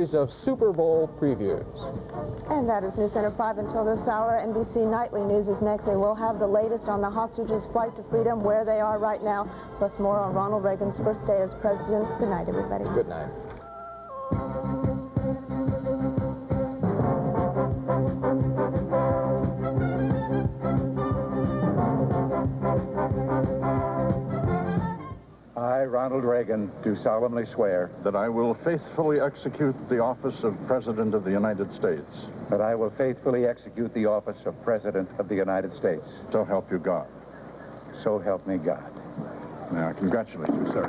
Of Super Bowl previews. And that is News Center 5 until this hour. NBC Nightly News is next. They will have the latest on the hostages' flight to freedom, where they are right now, plus more on Ronald Reagan's first day as president. Good night, everybody. Good night. I, Ronald Reagan, do solemnly swear that I will faithfully execute the office of President of the United States. that I will faithfully execute the office of President of the United States. So help you God. So help me God. Now, I congratulate you, sir.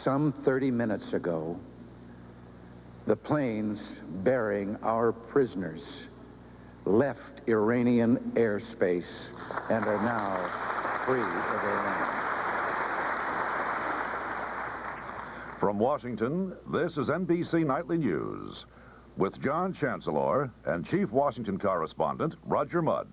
Some 30 minutes ago, the planes bearing our prisoners left Iranian airspace and are now free of Iran. From Washington, this is NBC Nightly News with John Chancellor and Chief Washington Correspondent Roger Mudd.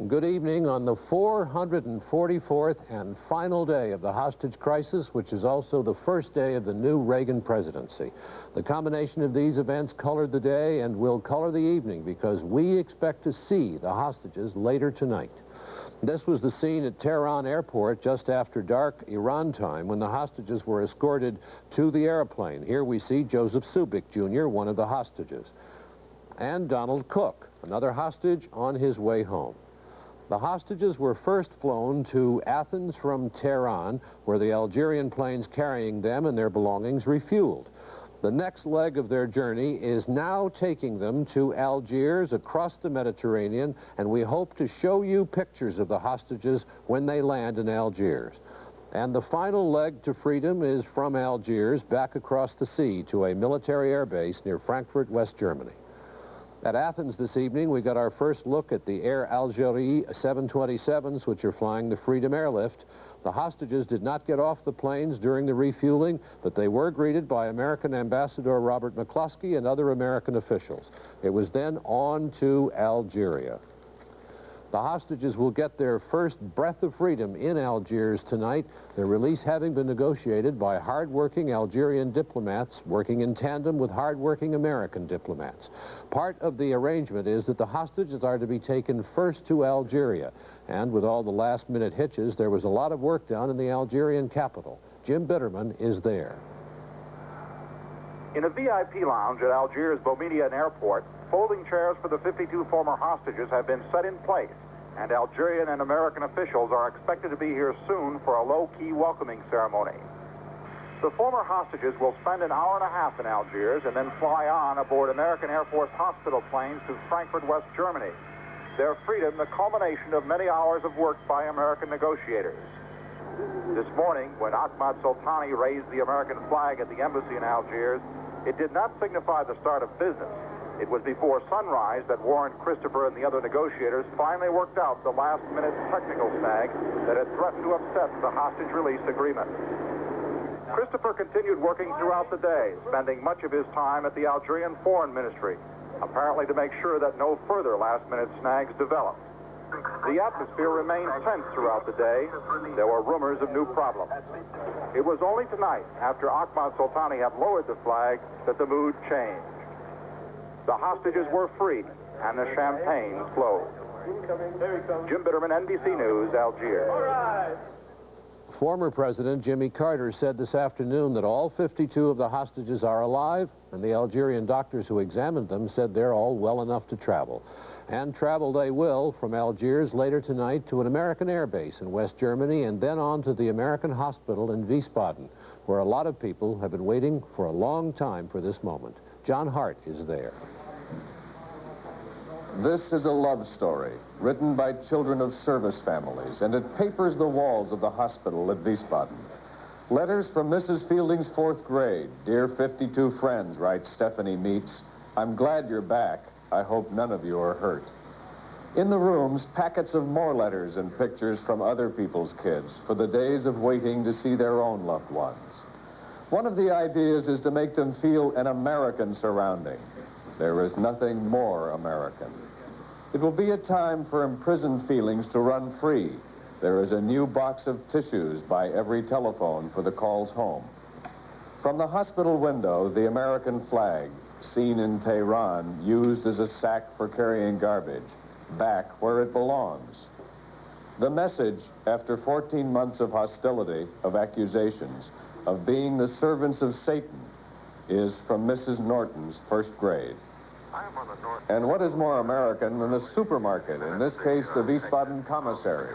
Good evening on the 444th and final day of the hostage crisis, which is also the first day of the new Reagan presidency. The combination of these events colored the day and will color the evening because we expect to see the hostages later tonight. This was the scene at Tehran Airport just after dark Iran time when the hostages were escorted to the airplane. Here we see Joseph Subik Jr., one of the hostages, and Donald Cook, another hostage on his way home. The hostages were first flown to Athens from Tehran, where the Algerian planes carrying them and their belongings refueled. The next leg of their journey is now taking them to Algiers across the Mediterranean, and we hope to show you pictures of the hostages when they land in Algiers. And the final leg to freedom is from Algiers back across the sea to a military air base near Frankfurt, West Germany. At Athens this evening, we got our first look at the Air Algérie 727s, which are flying the Freedom Airlift. The hostages did not get off the planes during the refueling, but they were greeted by American Ambassador Robert McCloskey and other American officials. It was then on to Algeria. The hostages will get their first breath of freedom in Algiers tonight, their release having been negotiated by hard-working Algerian diplomats working in tandem with hard-working American diplomats. Part of the arrangement is that the hostages are to be taken first to Algeria, and with all the last-minute hitches, there was a lot of work done in the Algerian capital. Jim Bitterman is there. In a VIP lounge at Algiers Boumediene Airport, folding chairs for the 52 former hostages have been set in place, and Algerian and American officials are expected to be here soon for a low-key welcoming ceremony. The former hostages will spend an hour and a half in Algiers and then fly on aboard American Air Force hospital planes to Frankfurt, West Germany. Their freedom, the culmination of many hours of work by American negotiators. This morning, when Ahmad Soltani raised the American flag at the embassy in Algiers, it did not signify the start of business. It was before sunrise that Warren Christopher and the other negotiators finally worked out the last-minute technical snag that had threatened to upset the hostage release agreement. Christopher continued working throughout the day, spending much of his time at the Algerian Foreign Ministry, apparently to make sure that no further last-minute snags developed. The atmosphere remained tense throughout the day. There were rumors of new problems. It was only tonight, after Ahmad Soltani had lowered the flag, that the mood changed. The hostages were free, and the champagne flowed. Jim Bitterman, NBC News, Algiers. Former President Jimmy Carter said this afternoon that all 52 of the hostages are alive, and the Algerian doctors who examined them said they're all well enough to travel. And travel they will from Algiers later tonight to an American air base in West Germany and then on to the American hospital in Wiesbaden, where a lot of people have been waiting for a long time for this moment. John Hart is there. This is a love story written by children of service families, and it papers the walls of the hospital at Wiesbaden. Letters from Mrs. Fielding's 4th grade. Dear 52 friends, writes Stephanie Meets, I'm glad you're back. I hope none of you are hurt. In the rooms, packets of more letters and pictures from other people's kids for the days of waiting to see their own loved ones. One of the ideas is to make them feel an American surrounding. There is nothing more American. It will be a time for imprisoned feelings to run free, There is a new box of tissues by every telephone for the calls home. From the hospital window, the American flag, seen in Tehran, used as a sack for carrying garbage, back where it belongs. The message, after 14 months of hostility, of accusations, of being the servants of Satan, is from Mrs. Norton's first grade. And what is more American than a supermarket, in this case the Wiesbaden commissary,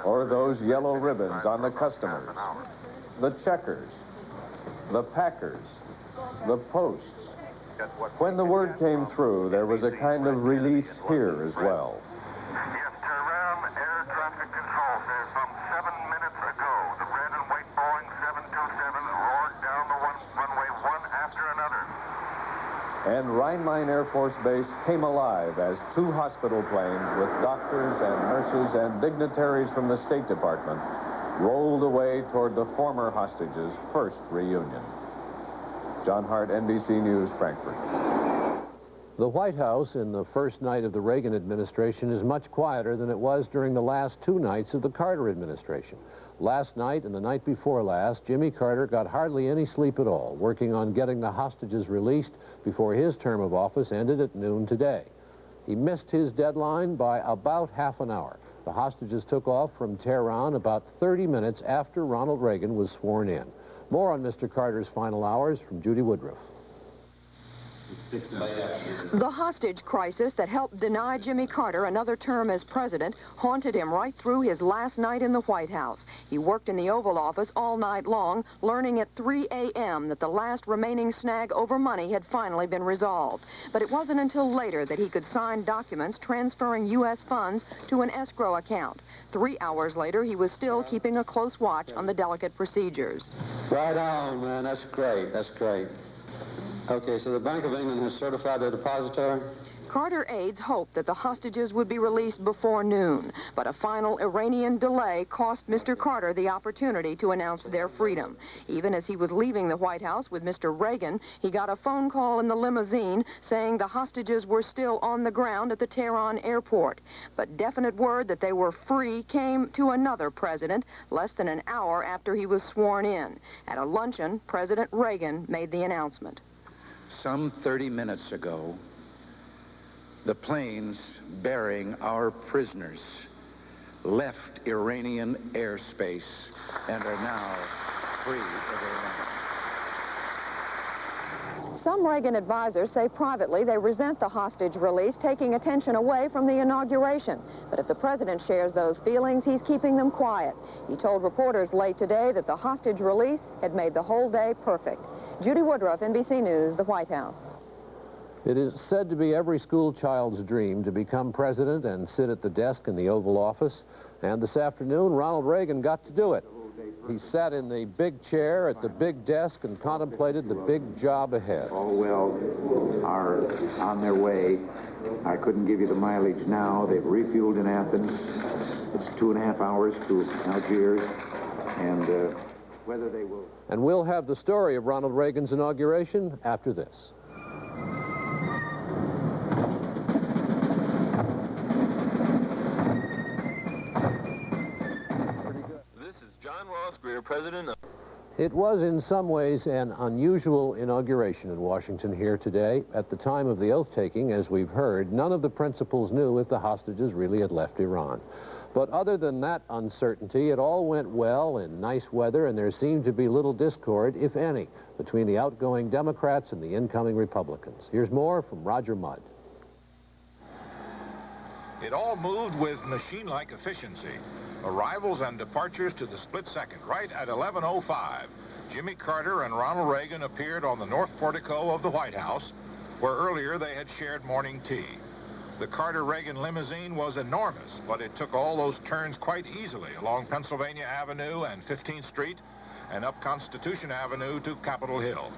or those yellow ribbons on the customers, the checkers, the packers, the posts. When the word came through, there was a kind of release here as well. Yes, Tehran Air Traffic Control says some 7 minutes ago, the red and white Boeing 727 roared down the runway one after another. And Rhein-Main Air Force Base came alive as 2 hospital planes with doctors and nurses and dignitaries from the State Department rolled away toward the former hostages' first reunion. John Hart, NBC News, Frankfurt. The White House in the first night of the Reagan administration is much quieter than it was during the last 2 nights of the Carter administration. Last night and the night before last, Jimmy Carter got hardly any sleep at all, working on getting the hostages released before his term of office ended at noon today. He missed his deadline by about half an hour. The hostages took off from Tehran about 30 minutes after Ronald Reagan was sworn in. More on Mr. Carter's final hours from Judy Woodruff. The hostage crisis that helped deny Jimmy Carter another term as president haunted him right through his last night in the White House. He worked in the Oval Office all night long, learning at 3 a.m. that the last remaining snag over money had finally been resolved. But it wasn't until later that he could sign documents transferring U.S. funds to an escrow account. 3 hours later, he was still keeping a close watch on the delicate procedures. Right on, man. That's great. That's great. Okay, so the Bank of England has certified the depository? Carter aides hoped that the hostages would be released before noon, but a final Iranian delay cost Mr. Carter the opportunity to announce their freedom. Even as he was leaving the White House with Mr. Reagan, he got a phone call in the limousine saying the hostages were still on the ground at the Tehran airport. But definite word that they were free came to another president less than an hour after he was sworn in. At a luncheon, President Reagan made the announcement. Some 30 minutes ago, the planes bearing our prisoners left Iranian airspace and are now free of Iran. Some Reagan advisors say privately they resent the hostage release taking attention away from the inauguration. But if the president shares those feelings, he's keeping them quiet. He told reporters late today that the hostage release had made the whole day perfect. Judy Woodruff, NBC News, the White House. It is said to be every school child's dream to become president and sit at the desk in the Oval Office. And this afternoon, Ronald Reagan got to do it. He sat in the big chair at the big desk and contemplated the big job ahead. All well are on their way. I couldn't give you the mileage now. They've refueled in Athens. It's 2.5 hours to Algiers. And whether they will... And we'll have the story of Ronald Reagan's inauguration after this. President. It was in some ways an unusual inauguration in Washington here today. At the time of the oath-taking, as we've heard, none of the principals knew if the hostages really had left Iran. But other than that uncertainty, it all went well in nice weather, and there seemed to be little discord, if any, between the outgoing Democrats and the incoming Republicans. Here's more from Roger Mudd. It all moved with machine-like efficiency. Arrivals and departures to the split second, right at 11:05. Jimmy Carter and Ronald Reagan appeared on the north portico of the White House, where earlier they had shared morning tea. The Carter-Reagan limousine was enormous, but it took all those turns quite easily along Pennsylvania Avenue and 15th Street and up Constitution Avenue to Capitol Hill.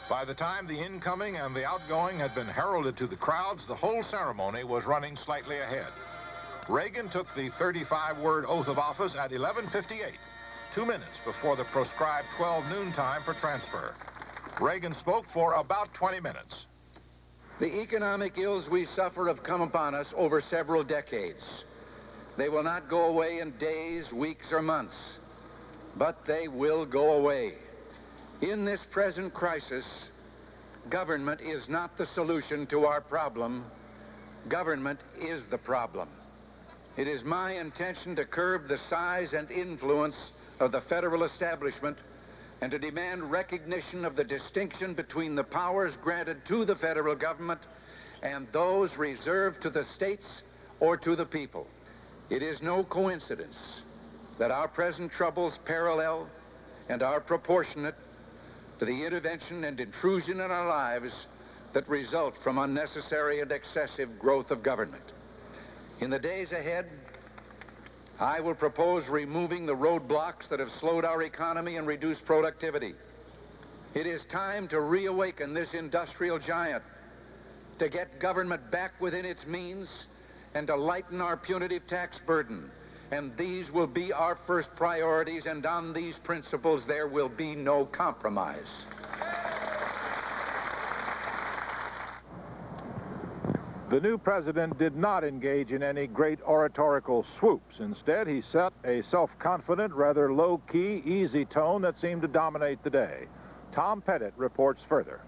By the time the incoming and the outgoing had been heralded to the crowds, the whole ceremony was running slightly ahead. Reagan took the 35-word oath of office at 11:58, 2 minutes before the proscribed 12 noon time for transfer. Reagan spoke for about 20 minutes. The economic ills we suffer have come upon us over several decades. They will not go away in days, weeks, or months, but they will go away. In this present crisis, government is not the solution to our problem. Government is the problem. It is my intention to curb the size and influence of the federal establishment and to demand recognition of the distinction between the powers granted to the federal government and those reserved to the states or to the people. It is no coincidence that our present troubles parallel and are proportionate to the intervention and intrusion in our lives that result from unnecessary and excessive growth of government. In the days ahead, I will propose removing the roadblocks that have slowed our economy and reduced productivity. It is time to reawaken this industrial giant, to get government back within its means, and to lighten our punitive tax burden. And these will be our first priorities, and on these principles there will be no compromise. The new president did not engage in any great oratorical swoops. Instead, he set a self-confident, rather low-key, easy tone that seemed to dominate the day. Tom Pettit reports further.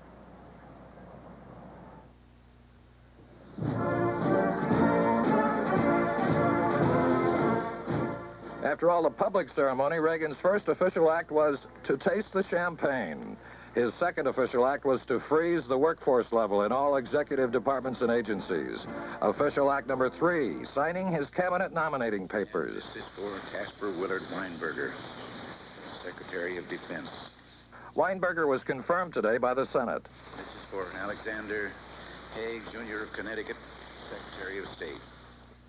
After all the public ceremony, Reagan's first official act was to taste the champagne. His second official act was to freeze the workforce level in all executive departments and agencies. Official act number 3, signing his cabinet nominating papers. This is for Caspar Willard Weinberger, Secretary of Defense. Weinberger was confirmed today by the Senate. This is for Alexander Haig, Jr. of Connecticut, Secretary of State.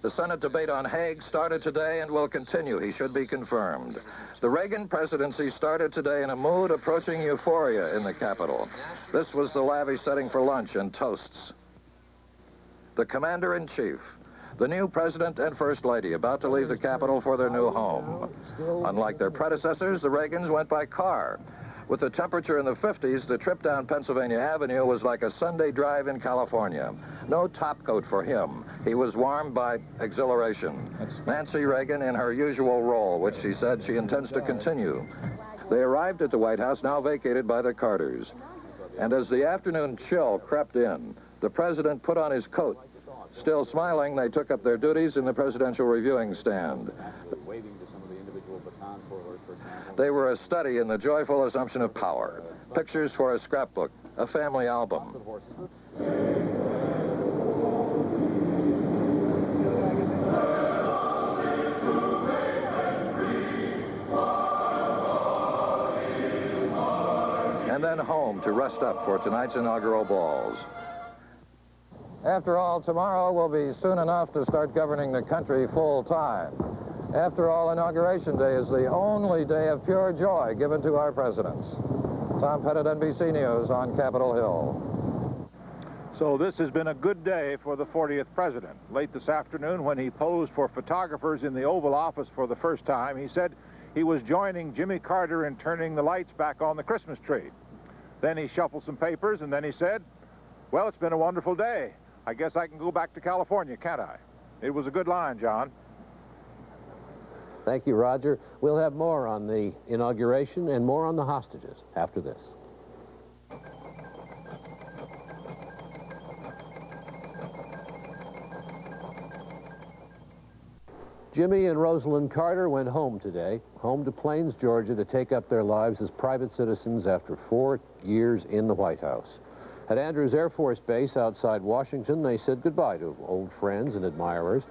The Senate debate on Haig started today and will continue. He should be confirmed. The Reagan presidency started today in a mood approaching euphoria in the Capitol. This was the lavish setting for lunch and toasts. The commander-in-chief, the new president and first lady, about to leave the Capitol for their new home. Unlike their predecessors, the Reagans went by car. With the temperature in the 50s, the trip down Pennsylvania Avenue was like a Sunday drive in California. No topcoat for him. He was warmed by exhilaration. Nancy Reagan in her usual role, which she said she intends to continue. They arrived at the White House, now vacated by the Carters. And as the afternoon chill crept in, the president put on his coat. Still smiling, they took up their duties in the presidential reviewing stand. They were a study in the joyful assumption of power. Pictures for a scrapbook, a family album. And then home to rest up for tonight's inaugural balls. After all, tomorrow will be soon enough to start governing the country full time. After all, Inauguration Day is the only day of pure joy given to our presidents. Tom Pettit, NBC News on Capitol Hill. So this has been a good day for the 40th president. Late this afternoon, when he posed for photographers in the Oval Office for the first time, he said he was joining Jimmy Carter in turning the lights back on the Christmas tree. Then he shuffled some papers, and then he said, well, it's been a wonderful day. I guess I can go back to California, can't I? It was a good line, John. Thank you, Roger. We'll have more on the inauguration and more on the hostages after this. Jimmy and Rosalind Carter went home today, home to Plains, Georgia, to take up their lives as private citizens after 4 years in the White House. At Andrews Air Force Base outside Washington, they said goodbye to old friends and admirers.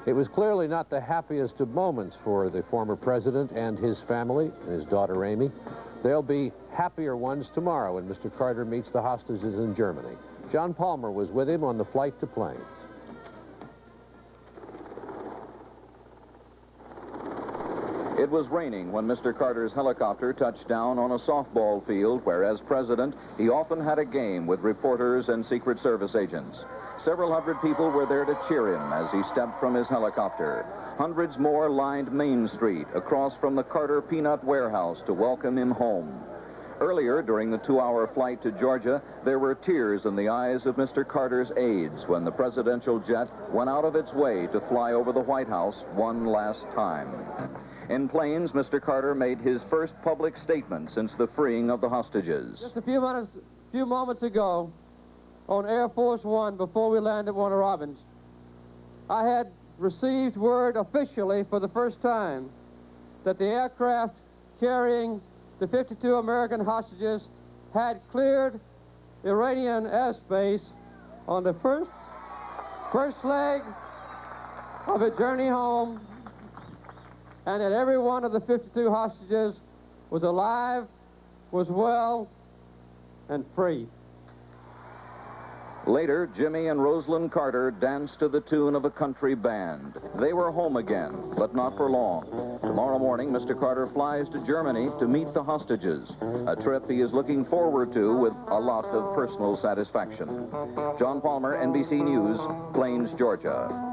It was clearly not the happiest of moments for the former president and his family and his daughter Amy. There'll be happier ones tomorrow when Mr. Carter meets the hostages in Germany. John Palmer was with him on the flight to Plains. It was raining when Mr. Carter's helicopter touched down on a softball field where, as president, he often had a game with reporters and Secret Service agents. Several hundred people were there to cheer him as he stepped from his helicopter. Hundreds more lined Main Street across from the Carter Peanut Warehouse to welcome him home. Earlier, during the 2-hour flight to Georgia, there were tears in the eyes of Mr. Carter's aides when the presidential jet went out of its way to fly over the White House one last time. In planes, Mr. Carter made his first public statement since the freeing of the hostages. Just a few moments ago, on Air Force One, before we landed at Warner Robins, I had received word officially for the first time that the aircraft carrying the 52 American hostages had cleared Iranian airspace on the first leg of a journey home, and that every one of the 52 hostages was alive, was well, and free. Later, Jimmy and Rosalind Carter danced to the tune of a country band. They were home again, but not for long. Tomorrow morning, Mr. Carter flies to Germany to meet the hostages, a trip he is looking forward to with a lot of personal satisfaction. John Palmer, NBC News, Plains, Georgia.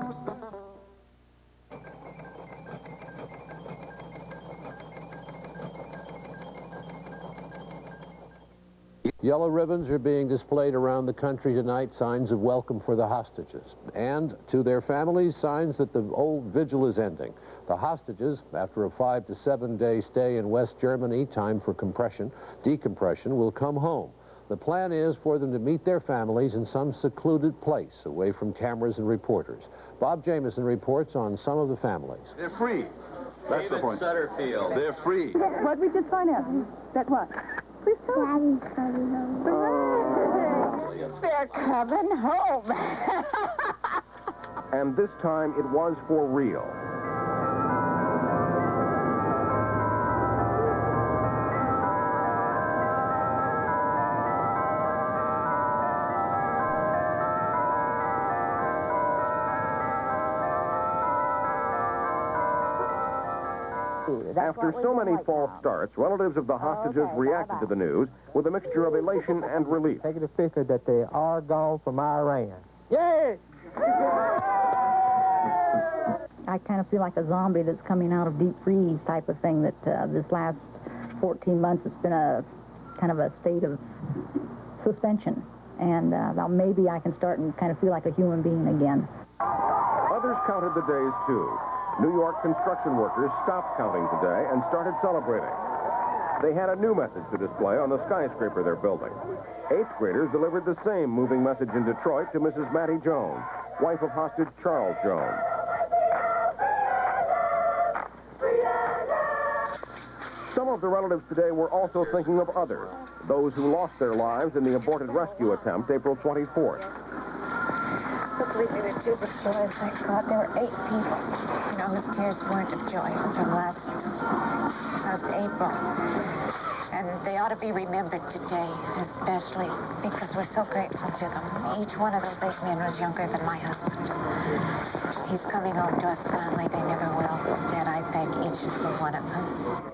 Yellow ribbons are being displayed around the country tonight, signs of welcome for the hostages. And to their families, signs that the old vigil is ending. The hostages, after a 5 to 7 day stay in West Germany, time for decompression, will come home. The plan is for them to meet their families in some secluded place, away from cameras and reporters. Bob Jameson reports on some of the families. They're free. That's the point. Sutterfield. They're free. What we just find out? That what? Please tell us. They're coming home. And this time it was for real. After so many false starts, relatives of the hostages reacted to the news with a mixture of elation and relief. Take it to figure that they are gone from Iran. Yay! I kind of feel like a zombie that's coming out of deep freeze type of thing, that this last 14 months it's been a kind of a state of suspension. And now maybe I can start and kind of feel like a human being again. Others counted the days, too. New York construction workers stopped counting today and started celebrating. They had a new message to display on the skyscraper they're building. 8th graders delivered the same moving message in Detroit to Mrs. Mattie Jones, wife of hostage Charles Jones. Some of the relatives today were also thinking of others, those who lost their lives in the aborted rescue attempt April 24th. Completely the tears of joy. Thank God there were 8 people. You know, those tears weren't of joy from last April. And they ought to be remembered today, especially because we're so grateful to them. Each one of those 8 men was younger than my husband. He's coming home to us finally. They never will. And I thank each and every one of them.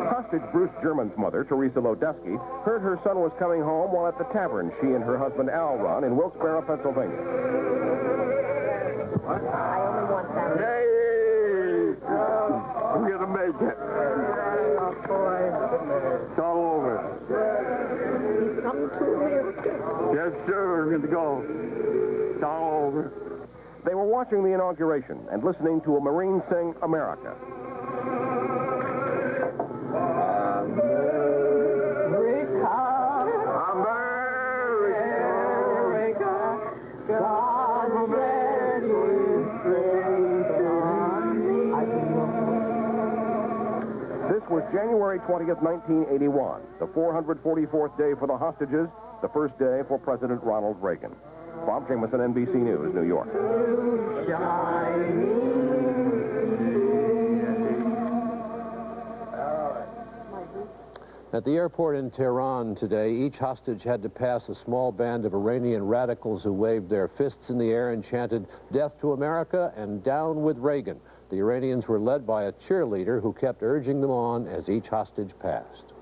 Hostage Bruce German's mother, Teresa Lodeski, heard her son was coming home while at the tavern she and her husband Al run in Wilkes-Barre, Pennsylvania. I only want that. Hey! I'm going to make it. Oh, boy. It's all over. He's coming to Yes, sir. We're going to go. It's all over. They were watching the inauguration and listening to a Marine sing America. This was January 20th, 1981, the 444th day for the hostages, the first day for President Ronald Reagan. Bob Jameson, NBC News, New York. At the airport in Tehran today, each hostage had to pass a small band of Iranian radicals who waved their fists in the air and chanted, "Death to America" and "Down with Reagan." The Iranians were led by a cheerleader who kept urging them on as each hostage passed.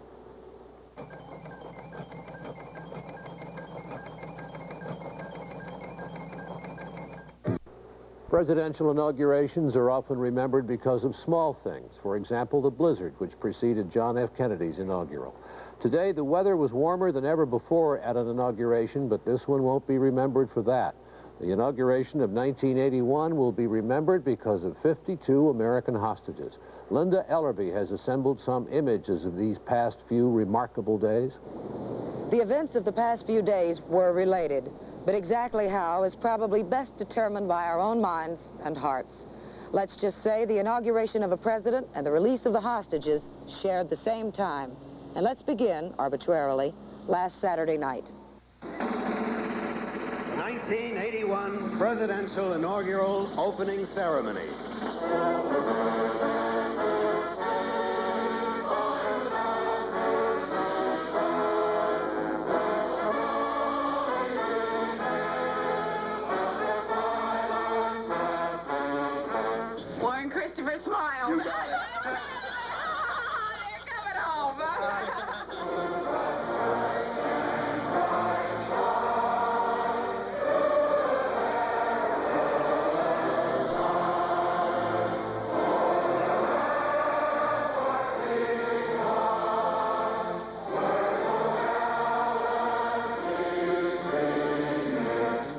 Presidential inaugurations are often remembered because of small things. For example, the blizzard, which preceded John F. Kennedy's inaugural. Today, the weather was warmer than ever before at an inauguration, but this one won't be remembered for that. The inauguration of 1981 will be remembered because of 52 American hostages. Linda Ellerby has assembled some images of these past few remarkable days. The events of the past few days were related, but exactly how is probably best determined by our own minds and hearts. Let's just say the inauguration of a president and the release of the hostages shared the same time. And let's begin, arbitrarily, last Saturday night. 1981 Presidential Inaugural Opening Ceremony. Warren Christopher smile. You got it. They're coming home.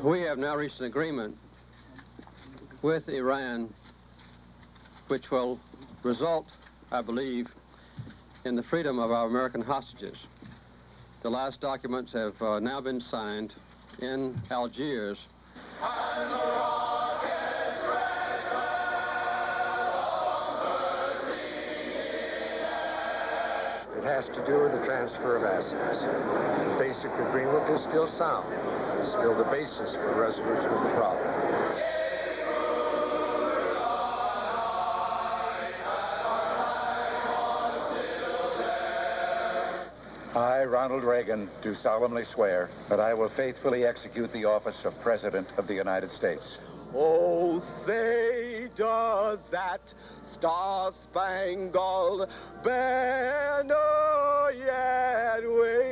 We have now reached an agreement with Iran which will result, I believe, in the freedom of our American hostages. The last documents have now been signed in Algiers. It has to do with the transfer of assets. The basic agreement is still sound. It's still the basis for resolution of the problem. I, Ronald Reagan, do solemnly swear that I will faithfully execute the office of President of the United States. Oh, say does that star-spangled banner yet wave?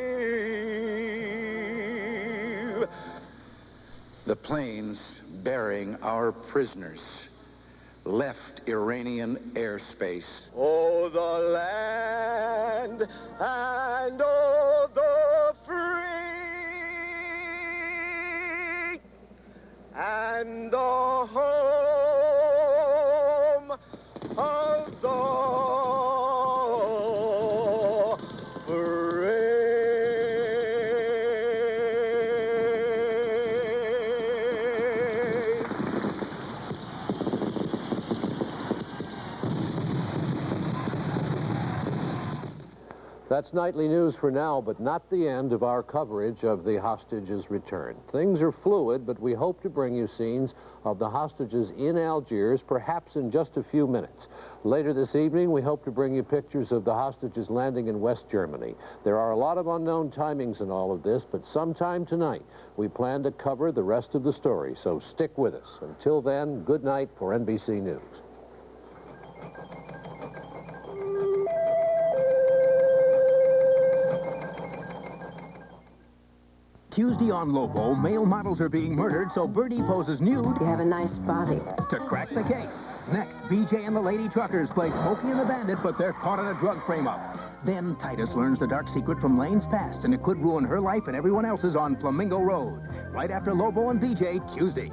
The planes bearing our prisoners left Iranian airspace. Oh, the land and oh, the free and the home of the brave. That's nightly news for now, but not the end of our coverage of the hostages' return. Things are fluid, but we hope to bring you scenes of the hostages in Algiers, perhaps in just a few minutes. Later this evening, we hope to bring you pictures of the hostages landing in West Germany. There are a lot of unknown timings in all of this, but sometime tonight, we plan to cover the rest of the story, so stick with us. Until then, good night for NBC News. Tuesday on Lobo, male models are being murdered, so Birdie poses nude. You have a nice body. To crack the case. Next, BJ and the Lady Truckers play Smokey and the Bandit, but they're caught in a drug frame-up. Then Titus learns the dark secret from Lane's past, and it could ruin her life and everyone else's on Flamingo Road. Right after Lobo and BJ, Tuesday.